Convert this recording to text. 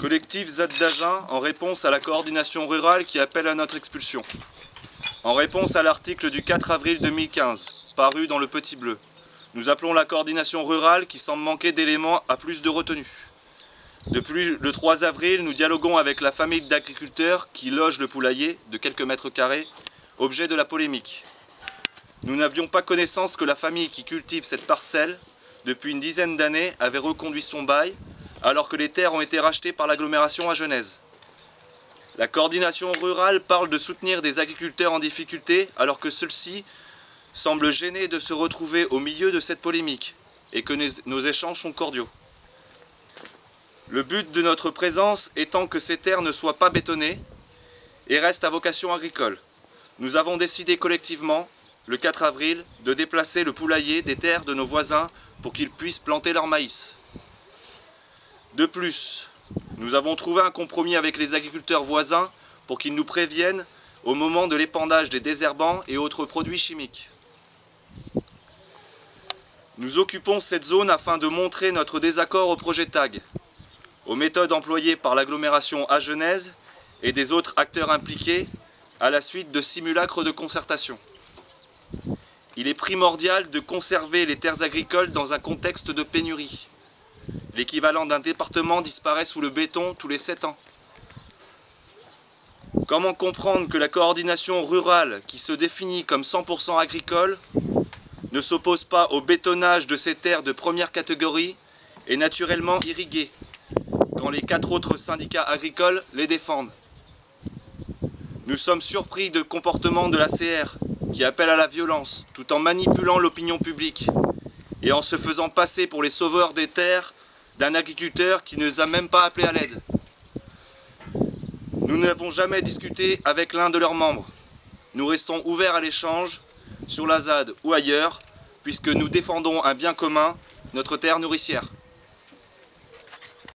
Collectif ZAD d'Agen en réponse à la coordination rurale qui appelle à notre expulsion. En réponse à l'article du 4 avril 2015, paru dans le Petit Bleu, nous appelons la coordination rurale qui semble manquer d'éléments à plus de retenue. Depuis le 3 avril, nous dialoguons avec la famille d'agriculteurs qui loge le poulailler de quelques mètres carrés, objet de la polémique. Nous n'avions pas connaissance que la famille qui cultive cette parcelle, depuis une dizaine d'années, avait reconduit son bail, alors que les terres ont été rachetées par l'agglomération agenaise. La coordination rurale parle de soutenir des agriculteurs en difficulté, alors que ceux-ci semblent gênés de se retrouver au milieu de cette polémique, et que nos échanges sont cordiaux. Le but de notre présence étant que ces terres ne soient pas bétonnées et restent à vocation agricole. Nous avons décidé collectivement, le 4 avril, de déplacer le poulailler des terres de nos voisins pour qu'ils puissent planter leur maïs. De plus, nous avons trouvé un compromis avec les agriculteurs voisins pour qu'ils nous préviennent au moment de l'épandage des désherbants et autres produits chimiques. Nous occupons cette zone afin de montrer notre désaccord au projet TAG, aux méthodes employées par l'agglomération agenaise et des autres acteurs impliqués à la suite de simulacres de concertation. Il est primordial de conserver les terres agricoles dans un contexte de pénurie. L'équivalent d'un département disparaît sous le béton tous les 7 ans. Comment comprendre que la coordination rurale, qui se définit comme 100% agricole, ne s'oppose pas au bétonnage de ces terres de première catégorie et naturellement irriguées, quand les 4 autres syndicats agricoles les défendent? Nous sommes surpris du comportement de l'ACR, qui appelle à la violence, tout en manipulant l'opinion publique et en se faisant passer pour les sauveurs des terres d'un agriculteur qui ne les a même pas appelés à l'aide. Nous n'avons jamais discuté avec l'un de leurs membres. Nous restons ouverts à l'échange, sur la ZAD ou ailleurs, puisque nous défendons un bien commun, notre terre nourricière.